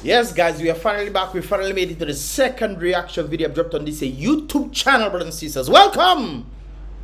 Yes, guys, we are finally back. We finally made it to the second reaction video I've dropped on this YouTube channel, brothers and sisters. Welcome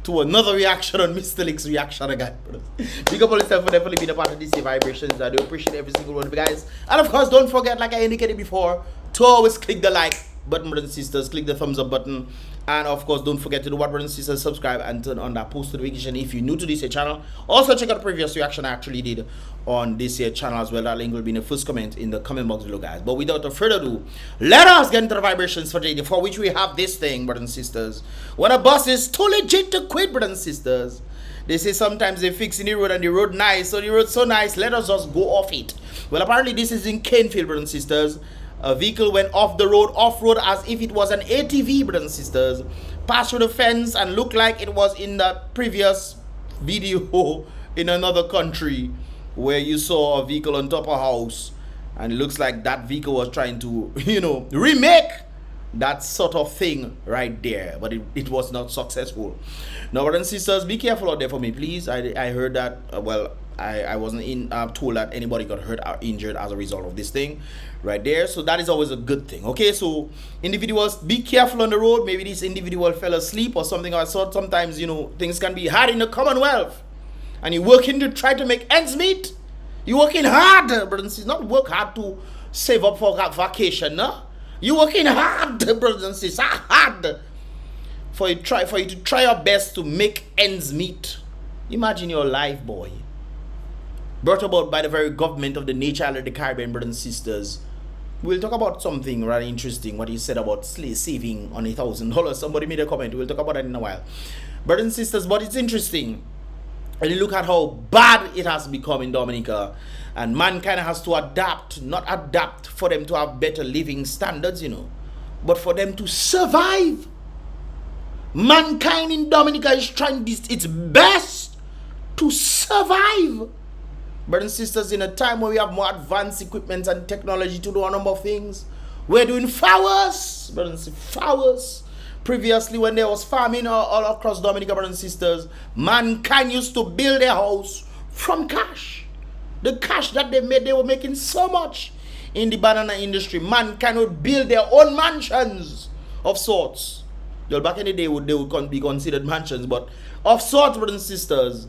to another reaction on Mystelics reaction again, brothers. Big up on yourself for definitely being a part of these vibrations. I do appreciate every single one of you guys. And of course, don't forget, like I indicated before, to always click the like button, brothers and sisters. Click the thumbs up button. And of course, don't forget to do what, brothers and sisters, subscribe and turn on that post notification if you're new to this channel. Also, check out the previous reaction I actually did on this channel as well. That link will be in the first comment in the comment box below, guys. But without further ado, let us get into the vibrations for today, for which we have this thing, brothers and sisters. When a bus is too legit to quit, brothers and sisters, they say sometimes they're fixing the road and the road nice. So the road's so nice, let us just go off it. Well, apparently this is in Canefield, brothers and sisters. A vehicle went off the road, off-road, as if it was an ATV, brothers and sisters. Passed through the fence and looked like it was in the previous video in another country where you saw a vehicle on top of a house. And it looks like that vehicle was trying to, remake that sort of thing right there. But it was not successful. Now, brothers and sisters, be careful out there for me, please. I heard that, I wasn't told that anybody got hurt or injured as a result of this thing right there. So that is always a good thing. Okay, so individuals, be careful on the road. Maybe this individual fell asleep or something. I thought sometimes, things can be hard in the Commonwealth. And you're working to try to make ends meet. You're working hard, brothers and sisters. Not work hard to save up for vacation, no? You're working hard, brothers and sisters. Hard. For you to try your best to make ends meet. Imagine your life, boy. Brought about by the very government of the nature of the Caribbean, brothers and sisters. We'll talk about something rather interesting, what he said about saving on $1,000. Somebody made a comment. We'll talk about that in a while. Brothers and sisters, but it's interesting. And you look at how bad it has become in Dominica. And mankind has to adapt, not adapt for them to have better living standards, but for them to survive. Mankind in Dominica is trying its best to survive. Brothers and sisters, in a time where we have more advanced equipment and technology to do a number of things, we're doing flowers, brothers and sisters, flowers. Previously, when there was farming all across Dominica, brothers and sisters, mankind used to build their house from cash. The cash that they made, they were making so much in the banana industry. Mankind would build their own mansions of sorts. Well, back in the day, they would be considered mansions, but of sorts, brothers and sisters.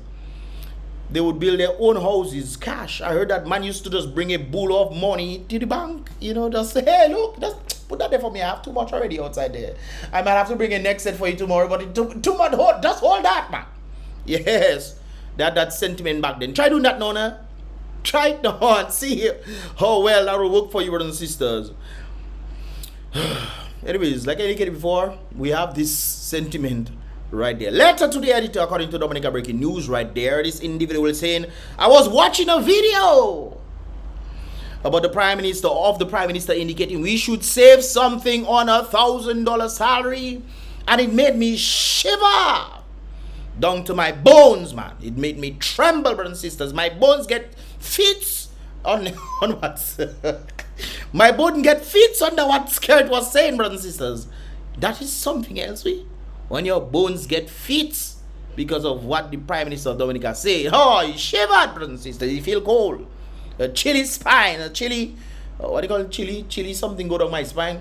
They would build their own houses, cash. I heard that man used to just bring a bull of money to the bank. Just say, hey, look, just put that there for me. I have too much already outside there. I might have to bring a next set for you tomorrow, but too much, just hold that, man. Yes, that sentiment back then. Try doing that now, nah? Try it now and see how well that will work for you, brothers and sisters. Anyways, like I indicated before, we have this sentiment right there. Letter to the editor, according to Dominica breaking news right there. This individual is saying, I was watching a video about the prime minister indicating we should save something on $1,000 salary, and it made me shiver down to my bones, man. It made me tremble, brothers and sisters. My bones get fits on what my bones get fits under what SKERRIT was saying, brothers and sisters. That is something else, when your bones get fits because of what the Prime Minister of Dominica said. Oh, you shivered, brothers and sisters. You feel cold. A chilly spine. A chilly, what do you call it? Chilly something go down my spine.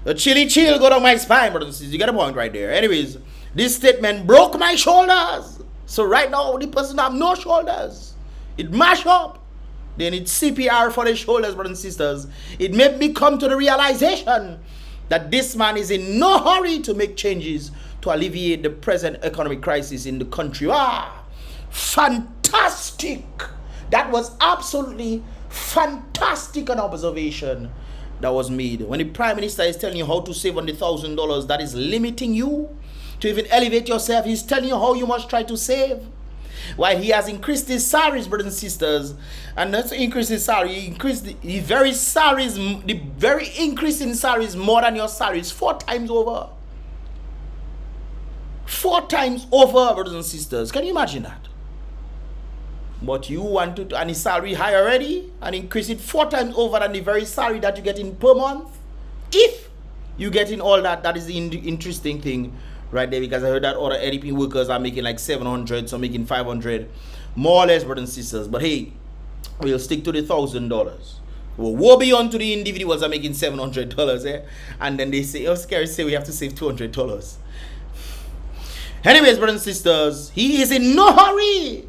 A chilly chill go down my spine, brothers and sisters. You got a point right there. Anyways, this statement broke my shoulders. So right now, the person have no shoulders. It mashed up. They need CPR for the shoulders, brothers and sisters. It made me come to the realization that this man is in no hurry to make changes to alleviate the present economic crisis in the country. Fantastic. That was absolutely fantastic an observation that was made. When the Prime Minister is telling you how to save on the $1,000, that is limiting you to even elevate yourself. He's telling you how you must try to save. While he has increased his salaries, brothers and sisters, and not to increase his salary, he increased the very increase in salaries more than your salaries 4 times over. 4 times over, brothers and sisters. Can you imagine that? But you want to, and his salary high already, and increase it 4 times over than the very salary that you get in per month. If you get in all that, that is the interesting thing right there, because I heard that other LDP workers are making like 700, some making 500, more or less, brothers and sisters. But hey, we'll stick to the $1,000. Well, woe be unto the individuals are making $700, eh? And then they say, oh, SKERRIT say we have to save $200. Anyways, brothers and sisters, he is in no hurry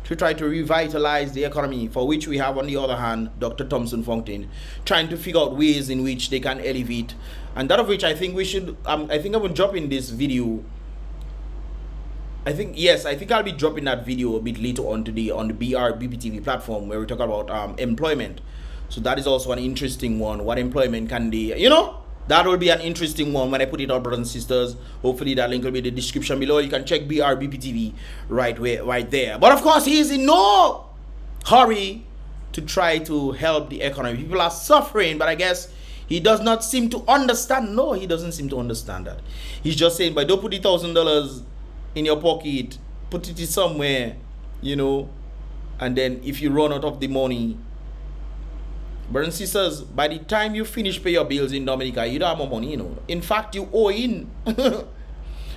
to try to revitalize the economy, for which we have, on the other hand, Dr. Thompson Fontaine, trying to figure out ways in which they can elevate. And that of which I think we should, I think I will drop in this video. I think I'll be dropping that video a bit later on today on the BrBpTV platform, where we talk about employment. So that is also an interesting one. What employment can they, you know? That will be an interesting one when I put it out, brothers and sisters. Hopefully that link will be in the description below. You can check BrBpTV right there. But of course, he is in no hurry to try to help the economy. People are suffering, but I guess he does not seem to understand. No, he doesn't seem to understand that. He's just saying, but don't put the $1,000 in your pocket, put it somewhere, you know, and then if you run out of the money, brothers and sisters, by the time you finish pay your bills in Dominica, you don't have more money, you know. In fact, you owe in.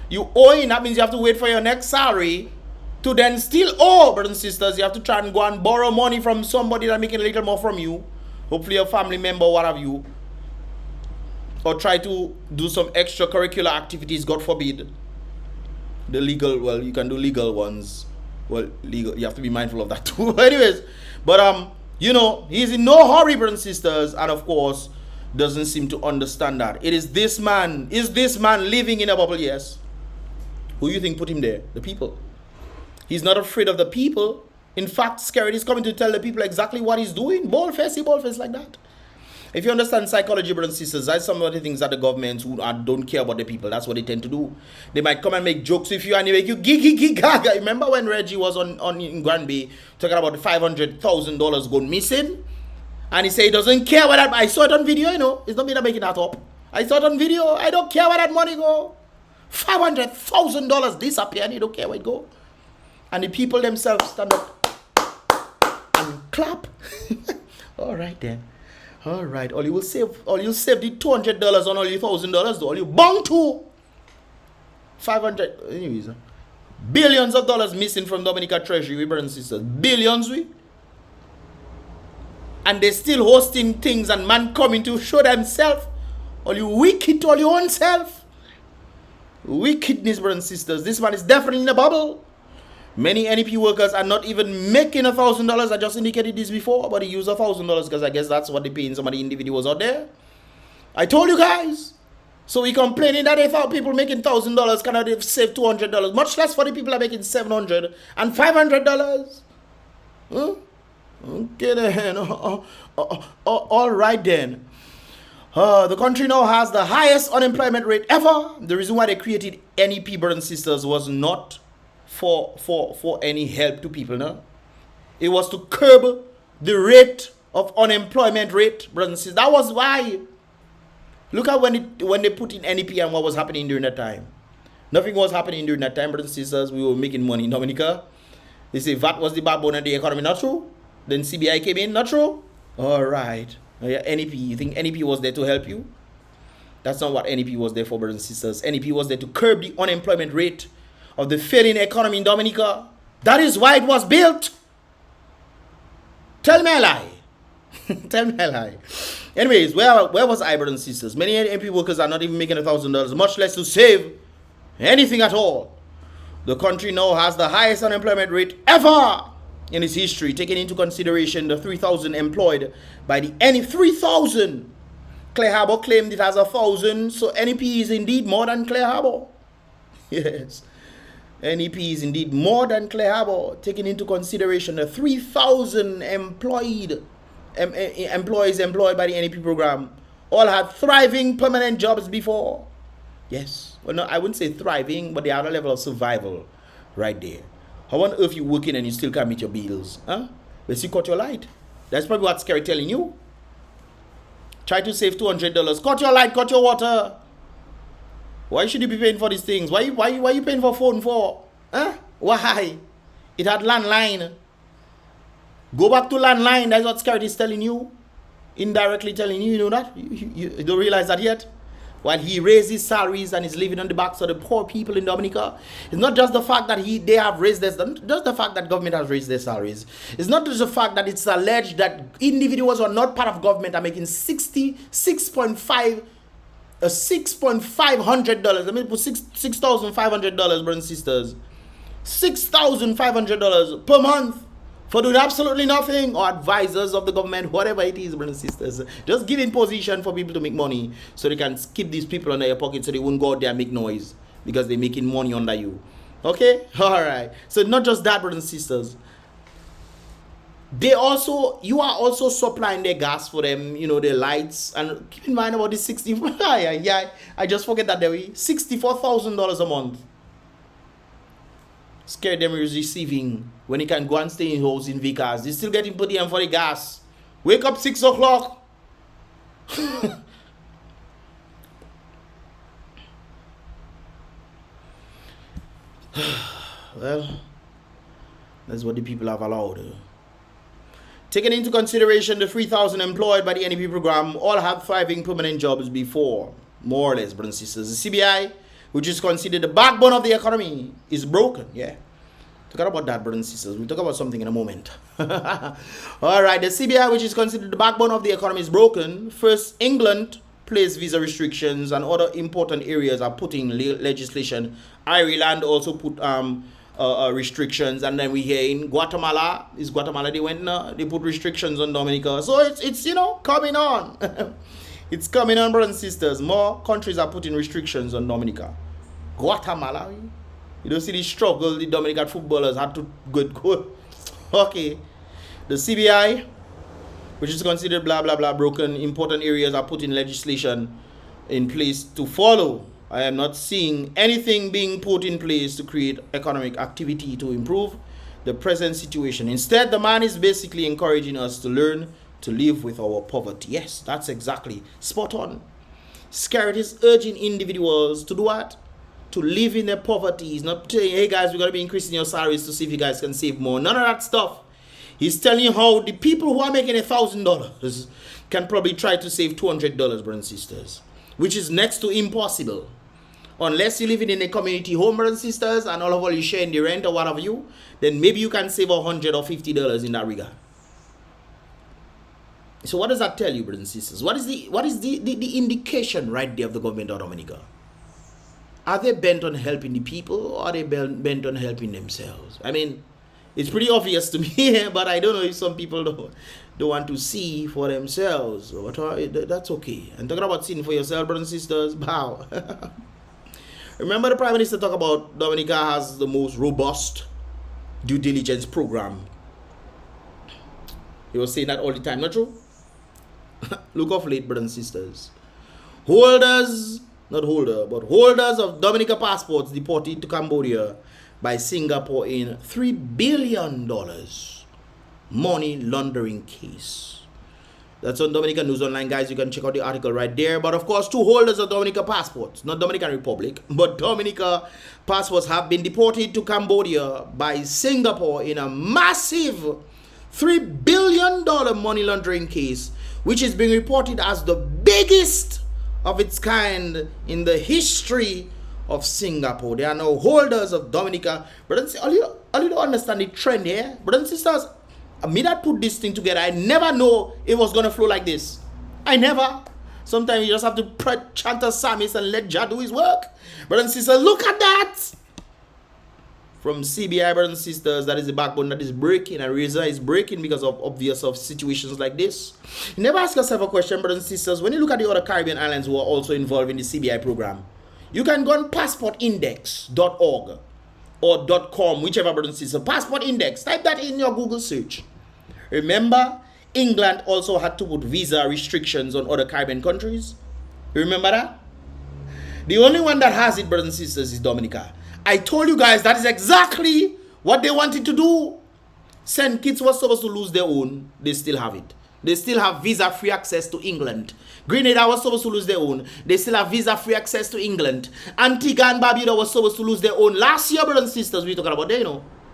You owe in. That means you have to wait for your next salary to then still owe, brothers and sisters. You have to try and go and borrow money from somebody that's making a little more from you. Hopefully a family member, what have you. Or try to do some extracurricular activities, God forbid. The legal, well, you can do legal ones. Well, legal, you have to be mindful of that too. Anyways, but you know, he's in no hurry, brothers and sisters, and of course doesn't seem to understand that. It is this man living in a bubble? Yes. Who you think put him there? The people. He's not afraid of the people. In fact, SKERRIT is coming to tell the people exactly what he's doing. Bold-faced like that. If you understand psychology, brothers and sisters, that's some of the things that the governments who don't care about the people, that's what they tend to do. They might come and make jokes with you and they make you gaga. Remember when Reggie was on in Granby talking about the $500,000 gone missing? And he said he doesn't care where that, I saw it on video, you know. It's not me that making that up. I saw it on video. I don't care where that money go. $500,000 disappear and you don't care where it go. And the people themselves stand up and clap. All right then. All right, all you save the $200 on all your $1,000, all you bound to 500. Anyways, billions of dollars missing from Dominica Treasury, brothers and sisters. Billions, and they still hosting things and man coming to show themselves. All you wicked to all your own self. Wickedness, brothers and sisters. This man is definitely in a bubble. Many NEP workers are not even making $1,000. I just indicated this before, but they use $1,000 because I guess that's what they pay in some of the individuals out there. I told you guys. So we complaining that they found people making $1,000 cannot save $200, much less for the people that are making $700 and $500. Huh? Okay then. All right then. The country now has the highest unemployment rate ever. The reason why they created NEP, brothers and sisters, was not for any help to people, no? It was to curb the rate of unemployment rate, brothers and sisters. That was why. Look at when they put in NEP and what was happening during that time. Nothing was happening during that time, brothers and sisters. We were making money in Dominica. They say VAT was the backbone of the economy, not true? Then CBI came in, not true? All right. Yeah, NEP, you think NEP was there to help you? That's not what NEP was there for, brothers and sisters. NEP was there to curb the unemployment rate of the failing economy in Dominica. That is why it was built. Tell me a lie. Tell me a lie. Anyways, where was I, brothers and sisters? Many NEP workers are not even making $1,000, much less to save anything at all. The country now has the highest unemployment rate ever in its history, taking into consideration the 3,000 employed by the NEP. 3,000. Clare Harbour claimed it has 1,000, so NEP is indeed more than Clare Harbour. Yes. NEP is indeed more than Clare Harbour, taking into consideration the 3,000 employees employed by the NEP program. All had thriving permanent jobs before. Yes. Well, no, I wouldn't say thriving, but they had a level of survival right there. How on earth you working and you still can't meet your bills? Huh? Let's see, cut your light. That's probably what SKERRIT telling you. Try to save $200. Cut your light, cut your water. Why should you be paying for these things? Why you paying for phone for? Huh? Why? It had landline. Go back to landline. That's what SKERRIT is telling you. Indirectly telling you. You know that? You don't realize that yet? while he raises salaries and is living on the backs of the poor people in Dominica. It's not just the fact that they have raised this, just the fact that government has raised their salaries. It's not just the fact that it's alleged that individuals who are not part of government are making $6,500. Let me put $6,500, brothers and sisters. $6,500 per month for doing absolutely nothing, or advisors of the government, whatever it is, brothers and sisters. Just giving position for people to make money so they can keep these people under your pocket so they won't go out there and make noise because they're making money under you. Okay? Alright. So not just that, brothers and sisters. You are also supplying their gas for them, their lights. And keep in mind about this I just forget that there $64,000 a month. Scared them is receiving when he can go and stay in house in Vickers. He's still getting put in for the gas. Wake up 6 o'clock. Well, that's what the people have allowed. Taking into consideration the 3,000 employed by the NEP program, all have thriving permanent jobs before, more or less, brothers and sisters. The CBI, which is considered the backbone of the economy, is broken. Yeah. Talk about that, brothers and sisters. We'll talk about something in a moment. Alright, the CBI, which is considered the backbone of the economy, is broken. First, England placed visa restrictions and other important areas are putting legislation. Ireland also put restrictions, and then we hear in Guatemala, they put restrictions on Dominica. So it's coming on. It's coming on, brothers and sisters. More countries are putting restrictions on Dominica. Guatemala, you don't see the struggle the Dominican footballers had to go. Okay, the CBI, which is considered blah blah blah broken, important areas are putting legislation in place to follow. I am not seeing anything being put in place to create economic activity to improve the present situation. Instead, the man is basically encouraging us to learn to live with our poverty. Yes, that's exactly spot on. SKERRIT is urging individuals to do what? To live in their poverty. He's not saying, hey guys, we're going to be increasing your salaries to see if you guys can save more. None of that stuff. He's telling you how the people who are making $1,000 can probably try to save $200, brothers and sisters, which is next to impossible. Unless you're living in a community home, brothers and sisters, and all of you sharing the rent or whatever then maybe you can save $100 or $50 in that regard. So what does that tell you, brothers and sisters? What is the indication right there of the government of Dominica? Are they bent on helping the people, or are they bent on helping themselves? I mean, it's pretty obvious to me, but I don't know if some people don't want to see for themselves. But that's okay. And talking about seeing for yourself, brothers and sisters, bow. Remember the Prime Minister talked about Dominica has the most robust due diligence program. He was saying that all the time, not true? Look off late, brothers and sisters. Holders of Dominica passports deported to Cambodia by Singapore in $3 billion money laundering case. That's on Dominica News Online, guys. You can check out the article right there. But of course, 2 holders of Dominica passports, not Dominican Republic, but Dominica passports have been deported to Cambodia by Singapore in a massive $3 billion money laundering case, which is being reported as the biggest of its kind in the history of Singapore. They are now holders of Dominica. Brothers, you don't understand the trend here. Brothers and sisters, me that put this thing together, I never know it was going to flow like this. I never. Sometimes you just have to chant a psalmist and let Jah do his work. Brothers and sisters, look at that. From CBI, brothers and sisters, that is the backbone that is breaking. And the reason is breaking because of obvious of situations like this. You never ask yourself a question, brothers and sisters. When you look at the other Caribbean islands who are also involved in the CBI program, you can go on passportindex.org or .com, whichever, brothers and sisters. Passport Index. Type that in your Google search. Remember, England also had to put visa restrictions on other Caribbean countries. You remember that? The only one that has it, brothers and sisters, is Dominica. I told you guys that is exactly what they wanted to do. St. Kitts was supposed to lose their own. They still have it. They still have visa-free access to England. Grenada was supposed to lose their own. They still have visa-free access to England. Antigua and Barbuda was supposed to lose their own. Last year, brothers and sisters, we're talking about there,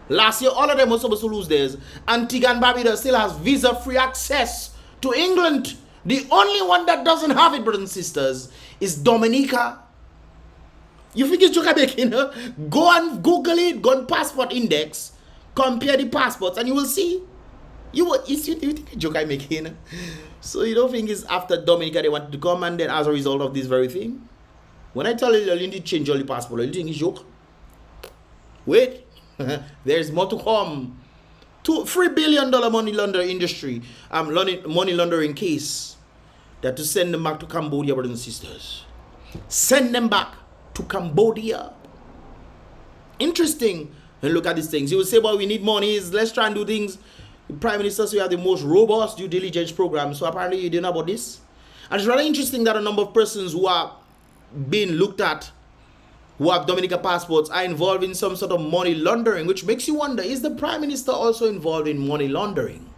Last year, all of them were supposed to lose theirs. Antigua and Barbuda still has visa-free access to England. The only one that doesn't have it, brothers and sisters, is Dominica. You think it's joke making? Go and Google it, go on passport index, compare the passports, and you will see. You think it's joke making? So you don't think it's after Dominica they wanted to come, and then as a result of this very thing? When I tell you need to change all the passport, you think it's joke? Wait, there's more to come. $3 billion money laundering industry, money laundering case, that to send them back to Cambodia, brothers and sisters. Send them back to Cambodia. Interesting. And look at these things. You will say, well, we need money. Let's try and do things. The Prime Minister says we have the most robust due diligence program. So apparently you didn't know about this. And it's really interesting that a number of persons who are being looked at, who have Dominica passports, are involved in some sort of money laundering, which makes you wonder, is the Prime Minister also involved in money laundering?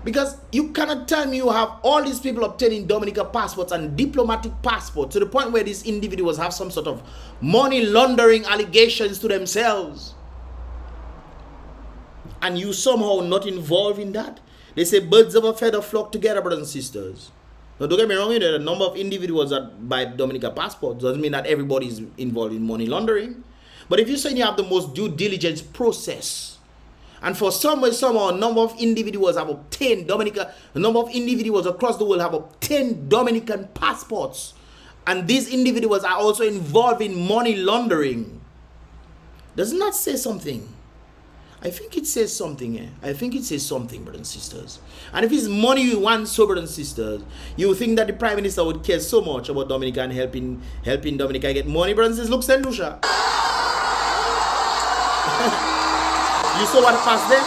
Because you cannot tell me you have all these people obtaining Dominica passports and diplomatic passports to the point where these individuals have some sort of money laundering allegations to themselves, and you somehow not involved in that. They say birds of a feather flock together, brothers and sisters. Now, don't get me wrong, there are a number of individuals that buy Dominica passports. Doesn't mean that everybody is involved in money laundering. But if you say you have the most due diligence process, and for somehow a number of individuals have obtained Dominica, a number of individuals across the world have obtained Dominican passports, and these individuals are also involved in money laundering, doesn't that say something? I think it says something. I think it says something, brothers and sisters. And if it's money you want, so brothers and sisters, you think that the Prime Minister would care so much about Dominica and helping Dominica get money, brothers and sisters? Look, St. Lucia. You saw what passed there?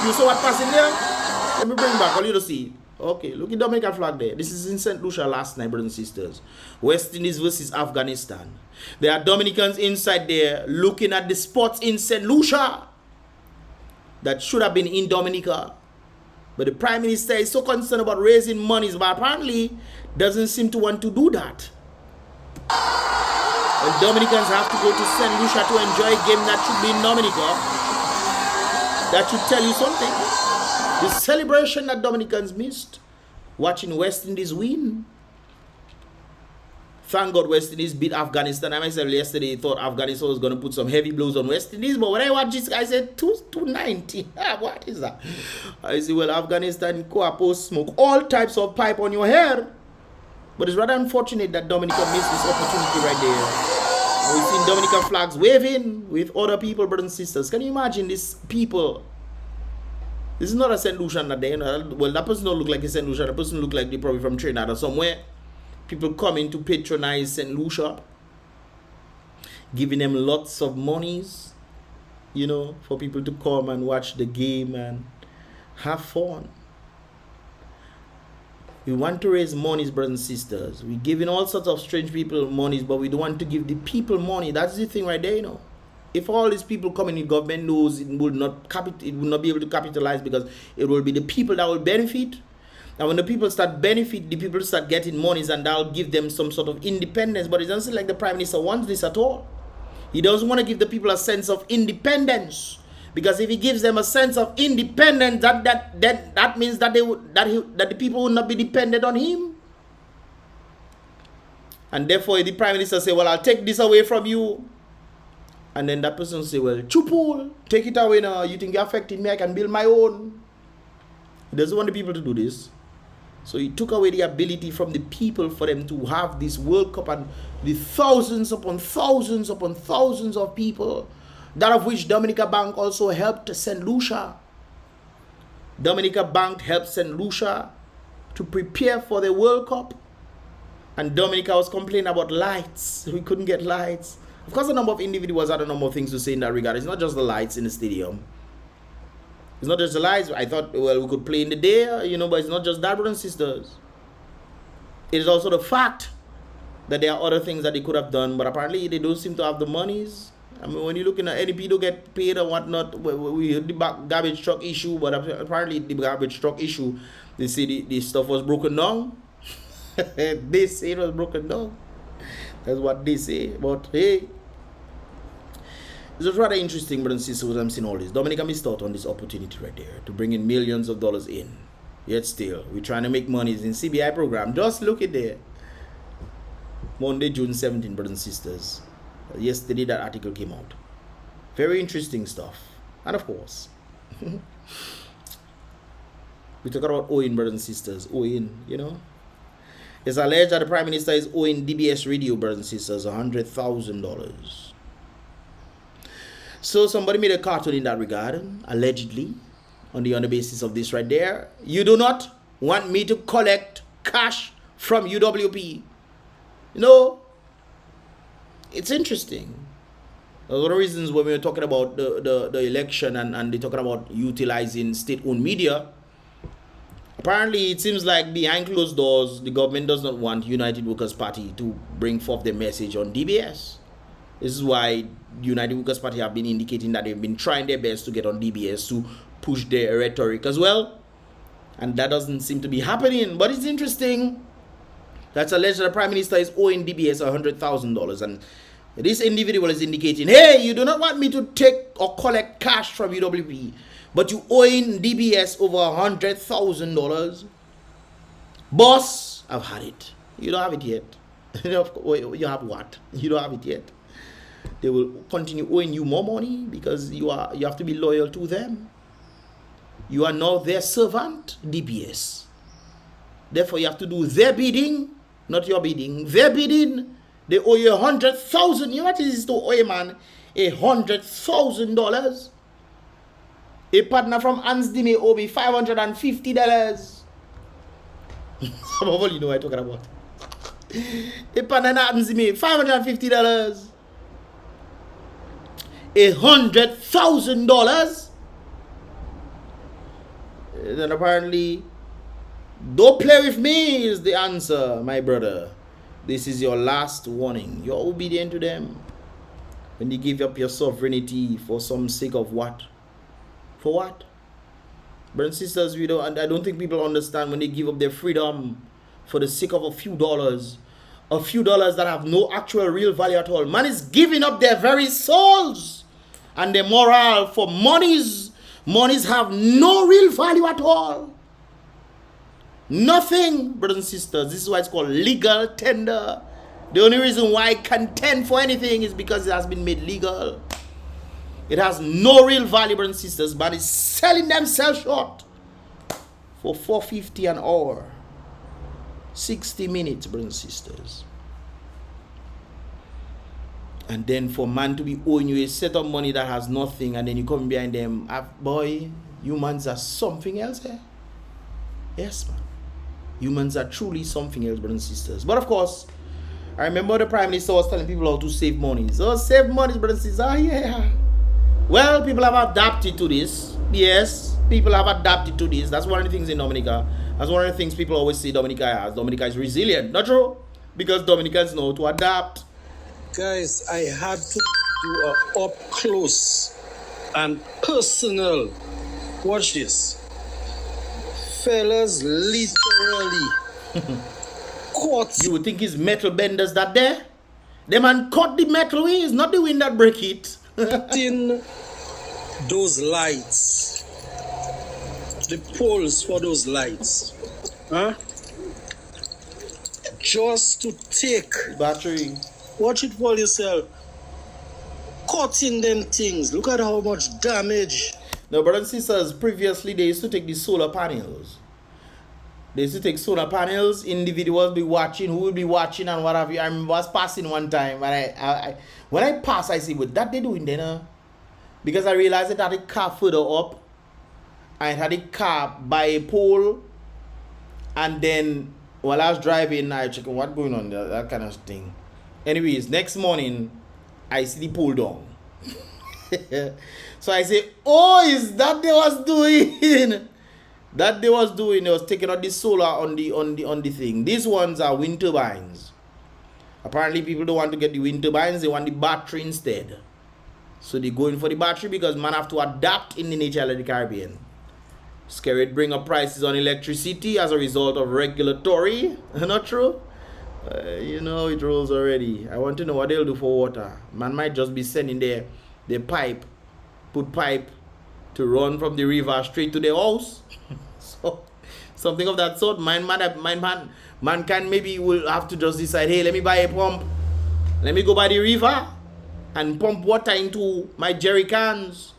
You saw what passed in there? Let me bring back, all you to see. Okay, look at Dominican flag there. This is in St. Lucia last night, brothers and sisters. West Indies versus Afghanistan. There are Dominicans inside there looking at the spots in St. Lucia that should have been in Dominica. But the Prime Minister is so concerned about raising monies, but apparently doesn't seem to want to do that. And Dominicans have to go to St. Lucia to enjoy a game that should be in Dominica. That should tell you something. The celebration that Dominicans missed, watching West Indies win. Thank God West Indies beat Afghanistan. I myself yesterday thought Afghanistan was going to put some heavy blows on West Indies, but when I watched this, I said 290. What is that? I say, well, Afghanistan post smoke all types of pipe on your hair. But it's rather unfortunate that Dominica missed this opportunity right there. We've seen Dominican flags waving with other people, brothers and sisters. Can you imagine these people? This is not a St. Lucian that day. Well, that person don't look like a St. Lucian. That person look like they're probably from Trinidad or somewhere. People coming to patronize St. Lucia, giving them lots of monies, you know, for people to come and watch the game and have fun. We want to raise monies, brothers and sisters. We're giving all sorts of strange people monies, but we don't want to give the people money. That's the thing right there, you know. If all these people coming in, government knows it will not be able to capitalize, because it will be the people that will benefit. And when the people start benefit, the people start getting monies, and that'll give them some sort of independence. But it doesn't seem like the Prime Minister wants this at all. He doesn't want to give the people a sense of independence, because if he gives them a sense of independence, that means that the people will not be dependent on him. And therefore, the Prime Minister say, "Well, I'll take this away from you," and then that person say, "Well, chupul, take it away now. You think you're affecting me? I can build my own." He doesn't want the people to do this. So he took away the ability from the people for them to have this World Cup, and the thousands upon thousands upon thousands of people, that of which Dominica Bank also helped St. Lucia. Dominica Bank helped St. Lucia to prepare for the World Cup. And Dominica was complaining about lights. We couldn't get lights. Of course, a number of individuals had a number of things to say in that regard. It's not just the lights in the stadium. It's not just the lights. I thought, well, we could play in the day, you know, but it's not just that, brothers and sisters. It is also the fact that there are other things that they could have done, but apparently they don't seem to have the monies. I mean, when you're looking at NEP, don't get paid or whatnot. We heard the garbage truck issue, but apparently the garbage truck issue, they say the stuff was broken down. They say it was broken down. That's what they say. But hey, it's rather interesting, brothers and sisters, what I'm seeing all this. Dominica missed out on this opportunity right there to bring in millions of dollars in. Yet still, we're trying to make monies in CBI program. Just look at there. Monday, June 17, brothers and sisters. Yesterday that article came out. Very interesting stuff. And of course, we talk about owing, brothers and sisters. Owing, you know. It's alleged that the Prime Minister is owing DBS radio, brothers and sisters, $100,000. So somebody made a cartoon in that regard, allegedly, on the basis of this right there. You do not want me to collect cash from UWP. You know, it's interesting. One of the reasons when we were talking about the election and they're talking about utilizing state-owned media, apparently it seems like behind closed doors, the government does not want United Workers' Party to bring forth their message on DBS. This is why United Workers' Party have been indicating that they've been trying their best to get on DBS to push their rhetoric as well. And that doesn't seem to be happening. But it's interesting. That's alleged that the Prime Minister is owing DBS $100,000. And this individual is indicating, hey, you do not want me to take or collect cash from UWP, but you owing DBS over $100,000. Boss, I've had it. You don't have it yet. You have what? You don't have it yet. They will continue owing you more money because you have to be loyal to them. You are now their servant, DBS. Therefore, you have to do their bidding, not your bidding. Their bidding. They owe you $100,000. You know what it is to owe a man $100,000? A partner from Ansdi may owe me $550. Some of you know what I'm talking about. A partner in Ansdi may $550. $100,000. Then apparently, don't play with me is the answer, my brother. This is your last warning. You're obedient to them. When you give up your sovereignty for some sake of what? For what? Brothers and sisters, I don't think people understand when they give up their freedom for the sake of a few dollars that have no actual real value at all. Man is giving up their very souls and their moral for monies. Monies have no real value at all. Nothing, brothers and sisters. This is why it's called legal tender. The only reason why I contend for anything is because it has been made legal. It has no real value, brothers and sisters, but it's selling themselves short for $4.50 an hour. 60 minutes, brothers and sisters. And then for man to be owing you a set of money that has nothing, and then you come behind them, boy, humans are something else, eh? Yes, man. Humans are truly something else, brothers and sisters. But of course, I remember the Prime Minister was telling people how to save money. So save money, brothers and sisters. Yeah. Well, people have adapted to this. Yes, people have adapted to this. That's one of the things in Dominica. That's one of the things people always say Dominica has. Dominica is resilient. Not true? Because Dominicans know to adapt. Guys, I had to do a up close and personal. Watch this. Fellas literally caught. You would think it's metal benders that there? The man cut the metal way. It's not the wind that break it. In those lights, the poles for those lights, huh? Just to take battery. Watch it for yourself. Cutting them things. Look at how much damage. Now, brothers and sisters, previously they used to take the solar panels. They used to take solar panels. Individuals be watching, who will be watching and what have you. I remember I was passing one time, and when I pass, I see what that they doing then, because I realized that I had a car further up. I had a car by a pole, and then while I was driving, I checked what going on there, that kind of thing. Anyways, next morning, I see the pole down. So I say, oh, is that they was doing? That they was doing, they was taking out the solar on the thing. These ones are wind turbines. Apparently people don't want to get the wind turbines, they want the battery instead. So they go in for the battery because man have to adapt in the nature of the Caribbean. SKERRIT bring up prices on electricity as a result of regulatory. Not true? You know it rolls already. I want to know what they'll do for water. Man might just be sending their pipe, put pipe to run from the river straight to the house. something of that sort. Mankind maybe will have to just decide, hey, let me buy a pump. Let me go by the river and pump water into my jerry cans.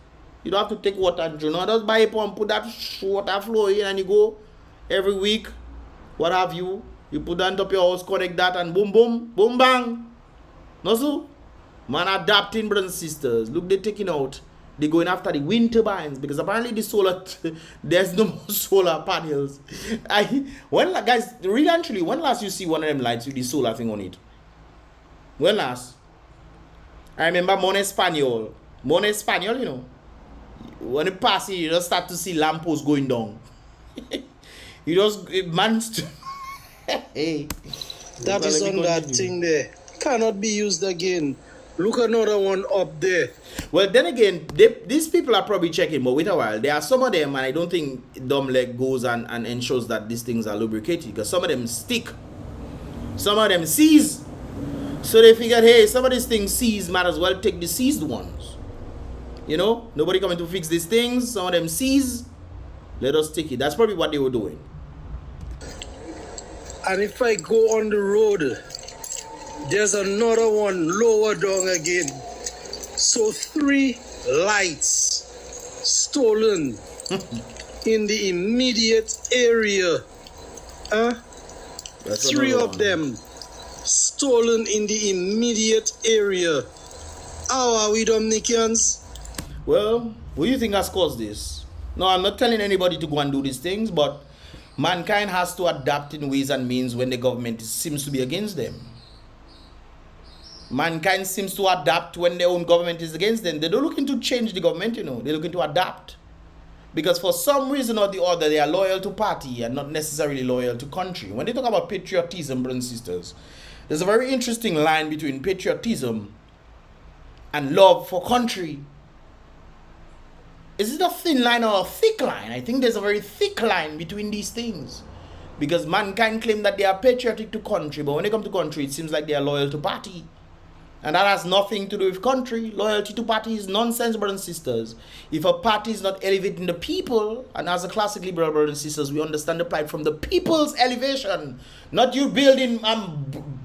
You don't have to take water, you know. Just buy a pump, put that water flow in, and you go every week, what have you. You put that on top of your house, connect that, and boom, boom, boom, bang. No, so? Man, adapting, brothers and sisters. Look, they're taking out. They're going after the wind turbines because apparently the solar, there's no more solar panels. Guys, really and truly, when last you see one of them lights with the solar thing on it? When last? I remember Mon Espanol, you know. When it passes, you just start to see lampposts going down. You just, hey. That is on that thing there. Cannot be used again. Look another one up there. Well, then again, these people are probably checking, but wait a while. There are some of them, and I don't think Domlec goes and ensures that these things are lubricated, because some of them stick. Some of them seize. So they figured, hey, some of these things seize, might as well take the seized ones. You know, nobody coming to fix these things. Some of them seize. Let us take it. That's probably what they were doing. And if I go on the road, there's another one lower down again. So 3 lights stolen in the immediate area. That's 3 of them stolen in the immediate area. How are we, Dominicans? Well, what do you think has caused this? No, I'm not telling anybody to go and do these things, but mankind has to adapt in ways and means when the government seems to be against them. Mankind seems to adapt when their own government is against them. They don't looking to change the government, you know. They're looking to adapt. Because for some reason or the other, they are loyal to party and not necessarily loyal to country. When they talk about patriotism, brothers and sisters, there's a very interesting line between patriotism and love for country. Is it a thin line or a thick line? I think there's a very thick line between these things. Because mankind claim that they are patriotic to country, but when they come to country, it seems like they are loyal to party. And that has nothing to do with country. Loyalty to party is nonsense, brothers and sisters. If a party is not elevating the people, and as a classic liberal brothers and sisters, we understand the plight from the people's elevation. Not you building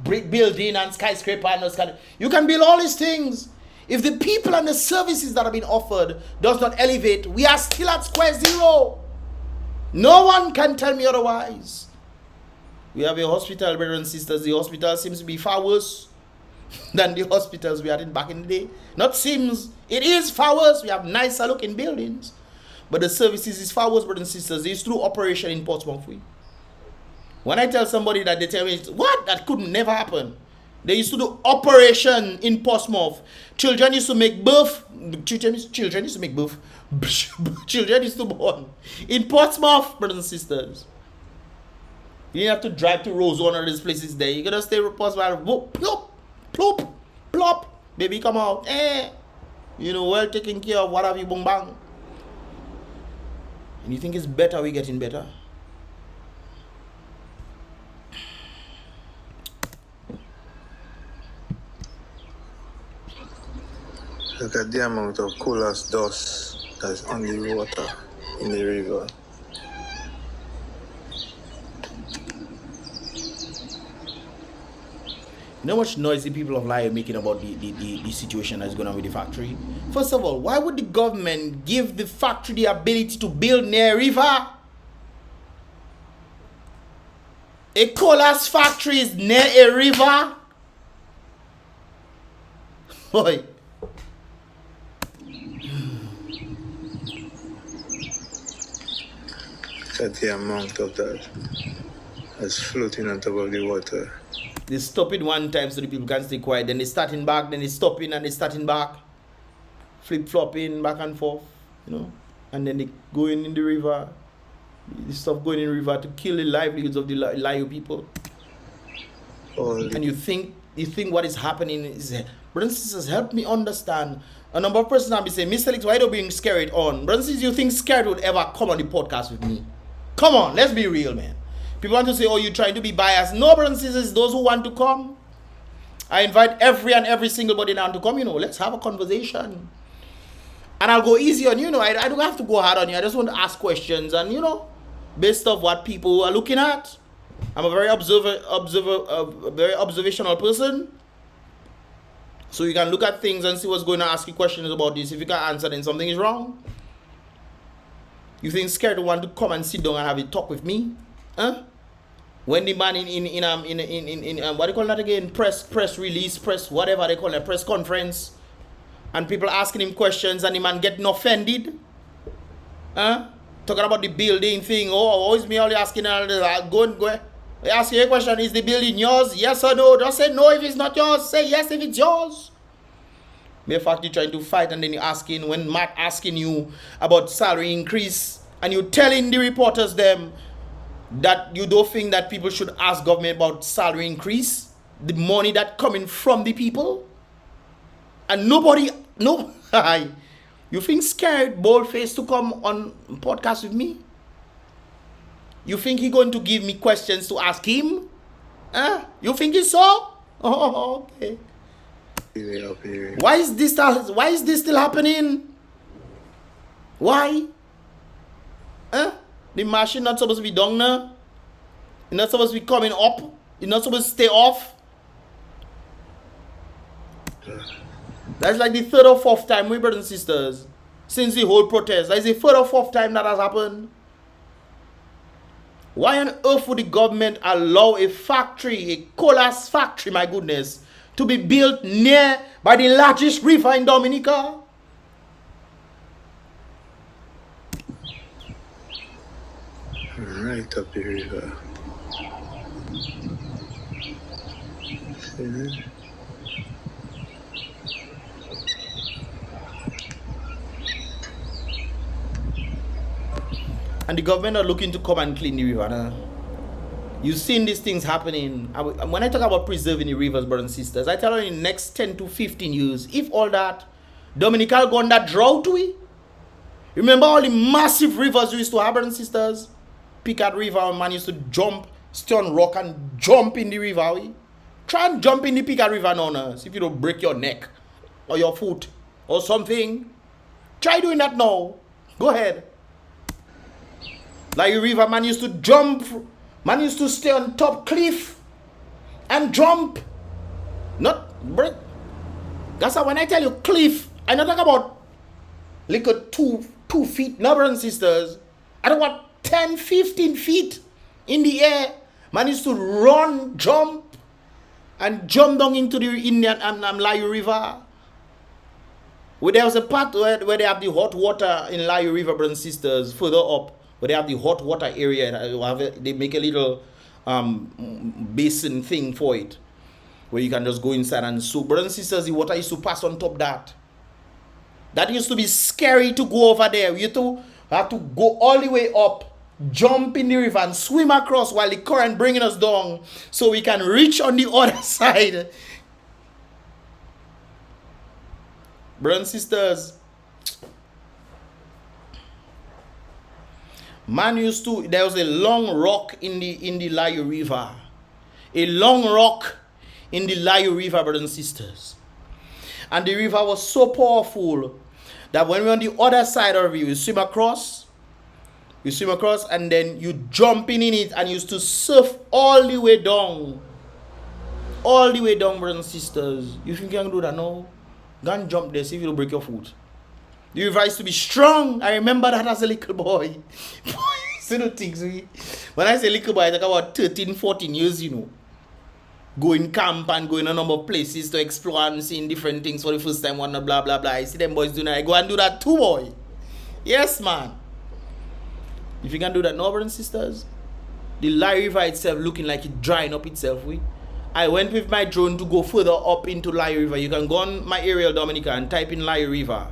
building and skyscraper and those kind of, you can build all these things. If the people and the services that are being offered does not elevate, we are still at square zero. No one can tell me otherwise. We have a hospital, brothers and sisters. The hospital seems to be far worse than the hospitals we had in back in the day. Not seems, it is far worse. We have nicer looking buildings, but the services is far worse, brothers and sisters. It's through operation in Portsmouth. When I tell somebody that, they tell me, what? That could never happen. They used to do operation in Portsmouth. Children used to make birth. Children used to make birth. Children used to born in Portsmouth, brothers and sisters. You didn't have to drive to Rose, one of these places there. You gotta stay in Portsmouth. Plop, plop, plop. Baby, come out. You know, well taken care of. What have you, boom, bang. And you think it's better? We getting better. Look at the amount of coolest dust that's on the water in the river. You know how much noise the people of Lie are making about the situation that's going on with the factory? First of all, why would the government give the factory the ability to build near a river? A colas factory is near a river? Boy. Look at the amount of that that's floating on top of the water. They stop it one time so the people can stay quiet. Then they starting back, then they stopping and they starting back. Flip-flopping back and forth, you know. And then they going in the river. This stuff going in the river to kill the livelihoods of the Layo people. And you think what is happening is, brothers and sisters, help me understand. A number of persons have been saying, Mystelics, why don't you bring SKERRIT on? Brothers and sisters, you think SKERRIT would ever come on the podcast with me? Come on, let's be real, man. People want to say, oh, you're trying to be biased. No, brothers and sisters, those who want to come, I invite every single body down to come, you know. Let's have a conversation. And I'll go easy on you, you know. I don't have to go hard on you. I just want to ask questions and, you know, based off what people are looking at. I'm a very very observational person. So you can look at things and see what's going on, ask you questions about this. If you can't answer, then something is wrong. You think SKERRIT want to come and sit down and have a talk with me? Huh? When the man in what do you call that again? Press release, press whatever they call it, press conference, and people asking him questions and the man getting offended. Huh? Talking about the building thing. Oh, always me only asking go. I ask you a question, is the building yours? Yes or no? Don't say no if it's not yours. Say yes if it's yours. In fact, you're trying to fight and then you're asking, when Matt asking you about salary increase, and you're telling the reporters them that you don't think that people should ask government about salary increase, the money that coming from the people, and nobody, no, you think SKERRIT bold-faced to come on podcast with me? You think he going to give me questions to ask him? Huh? You think it's so? Oh, okay. Why is this still happening? Why? Huh? The machine not supposed to be down now. It's not supposed to be coming up. It's not supposed to stay off. That's like the third or fourth time, my brothers and sisters, since the whole protest. That is the third or fourth time that has happened. Why on earth would the government allow a factory, a colas factory, my goodness, to be built near by the largest river in Dominica? Right up the river. See? And the government are looking to come and clean the river. Nah? You've seen these things happening. When I talk about preserving the rivers, brothers and sisters, I tell you in the next 10 to 15 years, if all that, Dominica gone that drought we. Remember all the massive rivers we used to have, brothers and sisters? Picard River, man used to jump, stay on rock and jump in the river. We. Try and jump in the Picard River now, see if you don't break your neck or your foot or something. Try doing that now. Go ahead. Like a river, man used to jump. Man used to stay on top cliff and jump. Not break. That's why when I tell you cliff, I not talk about like a 2 feet, no, brothers and sisters. I don't want 10, 15 feet in the air. Man used to run, jump, and jump down into the Indian Layu River. Where there was a part where they have the hot water in Layu River, brothers and sisters, further up. But they have the hot water area. They make a little basin thing for it, where you can just go inside and soak. Brothers and sisters, the water used to pass on top that. That used to be scary to go over there. You have to go all the way up, jump in the river and swim across while the current bringing us down, so we can reach on the other side. Brothers and sisters, man used to, there was a long rock in the Layu River. A long rock in the Layu River, brothers and sisters. And the river was so powerful that when we're on the other side of it, you swim across, and then you jump in it and you used to surf all the way down. All the way down, brothers and sisters. You think you can do that now? Go and jump there, see if you'll break your foot. The river used to be strong. I remember that as a little boy. See the things we. When I say little boy, I talk about 13, 14 years, you know. Going camp and going a number of places to explore and seeing different things for the first time, one blah blah blah. I see them boys doing that. I go and do that too, boy. Yes, man. If you can do that now, brothers and sisters, the Layu River itself looking like it drying up itself. I went with my drone to go further up into Layu River. You can go on my aerial Dominica and type in Layu River.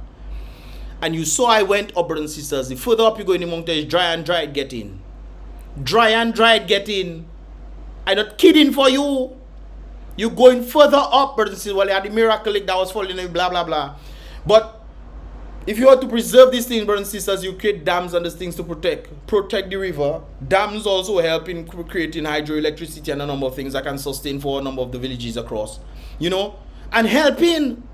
And you saw I went up, brothers and sisters. The further up you go in the mountains, dry and dry it getting. Dry and dry it getting. I'm not kidding for you. You're going further up, brothers and sisters. Well, you had the miracle lake that was falling in, blah, blah, blah. But if you want to preserve these things, brothers and sisters, you create dams and these things to protect the river. Dams also help in creating hydroelectricity and a number of things that can sustain for a number of the villages across. You know? And helping.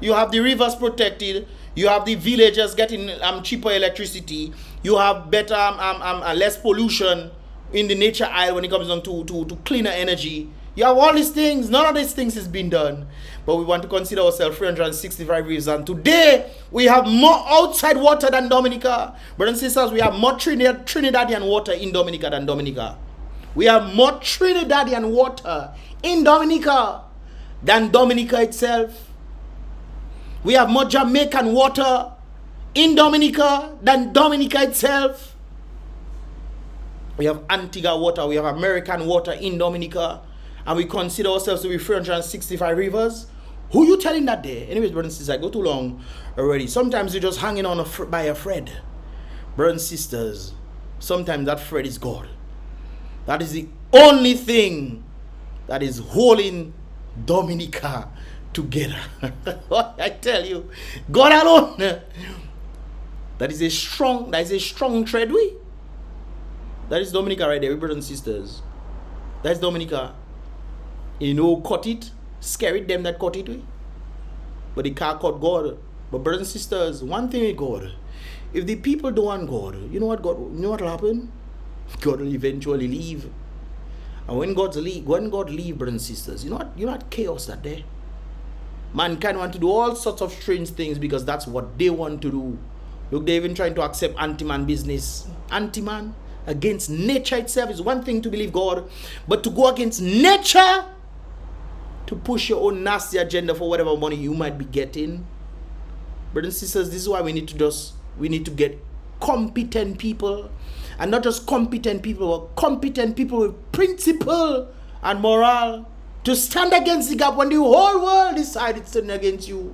You have the rivers protected. You have the villagers getting cheaper electricity. You have better less pollution in the nature aisle when it comes down to cleaner energy. You have all these things. None of these things is being done. But we want to consider ourselves 365 rivers. And today, we have more outside water than Dominica. Brothers and sisters, we have more Trinidadian water in Dominica than Dominica. We have more Trinidadian water in Dominica than Dominica itself. We have more Jamaican water in Dominica than Dominica itself. We have Antigua water. We have American water in Dominica. And we consider ourselves to be 365 rivers. Who you telling that day? Anyways, brothers and sisters, I go too long already. Sometimes you're just hanging on by a thread. Brothers and sisters, sometimes that thread is God. That is the only thing that is holding Dominica together. I tell you, God alone. That is a strong thread. That is Dominica right there, brothers and sisters. That's Dominica. You know, cut it, SKERRIT, them that cut it. But they can't cut God. But brothers and sisters, one thing with God, if the people don't want God, you know what will happen? God will eventually leave. And when God leave, brothers and sisters, you know what chaos that day. Mankind want to do all sorts of strange things because that's what they want to do. Look, they're even trying to accept anti-man business. Anti-man against nature itself is one thing to believe God, but to go against nature, to push your own nasty agenda for whatever money you might be getting. Brothers and sisters, this is why we need to get competent people. And not just competent people, but competent people with principle and morale to stand against the gap when the whole world decided to stand against you.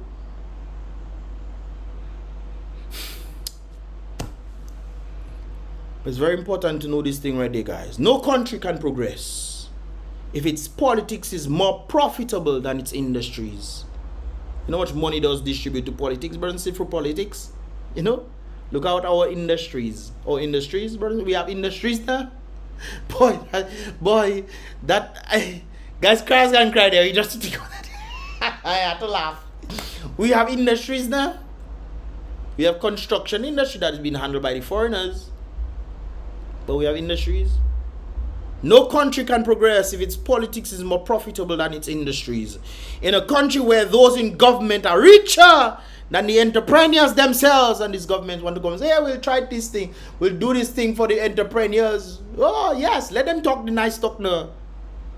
It's very important to know this thing right there, guys. No country can progress if its politics is more profitable than its industries. You know how much money does distribute to politics, brothers and for politics? You know? Look out our industries. Our industries, brothers, we have industries now. Guys, cries and cry there. You just think of that. I had to laugh. We have industries now. We have construction industry that is being handled by the foreigners. But we have industries. No country can progress if its politics is more profitable than its industries. In a country where those in government are richer than the entrepreneurs themselves, and this government want to come and say, hey, we'll try this thing. We'll do this thing for the entrepreneurs. Oh, yes. Let them talk the nice talk now.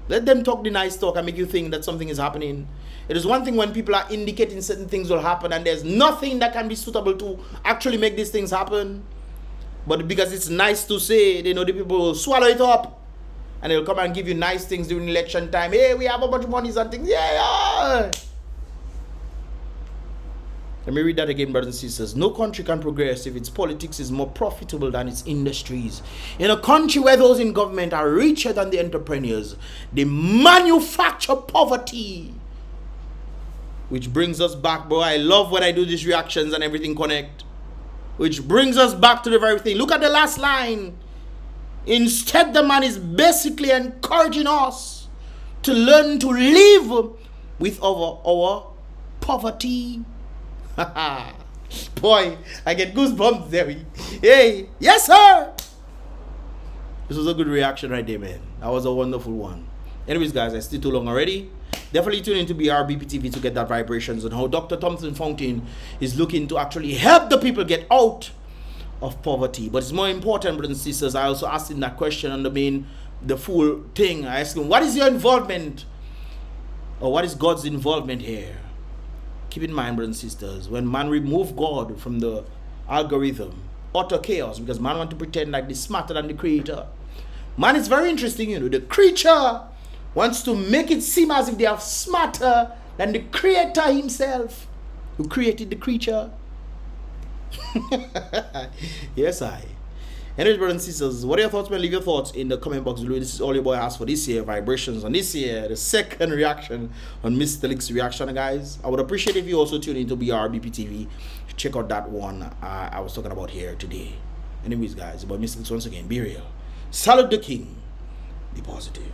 Let them talk the nice talk and make you think that something is happening. It is one thing when people are indicating certain things will happen and there's nothing that can be suitable to actually make these things happen. But because it's nice to say, they know the people will swallow it up. And they'll come and give you nice things during election time. Hey, we have a bunch of monies and things. Yeah. Let me read that again, brothers and sisters. No country can progress if its politics is more profitable than its industries. In a country where those in government are richer than the entrepreneurs, they manufacture poverty. Which brings us back, bro. I love when I do these reactions and everything connect. Which brings us back to the very thing. Look at the last line. Instead, the man is basically encouraging us to learn to live with our poverty. Boy, I get goosebumps there. Hey, yes, sir. This was a good reaction right there, man. That was a wonderful one. Anyways, guys, I stay too long already. Definitely tune in to BrBpTV to get that vibrations on how Dr. Thompson Fountain is looking to actually help the people get out of poverty. But it's more important, brothers and sisters. I also asked him that question on the full thing. I asked him, what is your involvement? Or what is God's involvement here? Keep in mind, brothers and sisters, when man remove God from the algorithm, utter chaos, because man want to pretend like they're smarter than the creator. Man is very interesting, you know. The creature wants to make it seem as if they are smarter than the creator himself, who created the creature. Yes, I. Anyways, brothers and sisters, what are your thoughts, man? Leave your thoughts in the comment box below. This is all your boy has for this year. Vibrations on this year. The second reaction on Mystelics reaction, guys. I would appreciate if you also tune into BrBpTV. Check out that one I was talking about here today. Anyways, guys, about Mystelics once again. Be real. Salute the king. Be positive.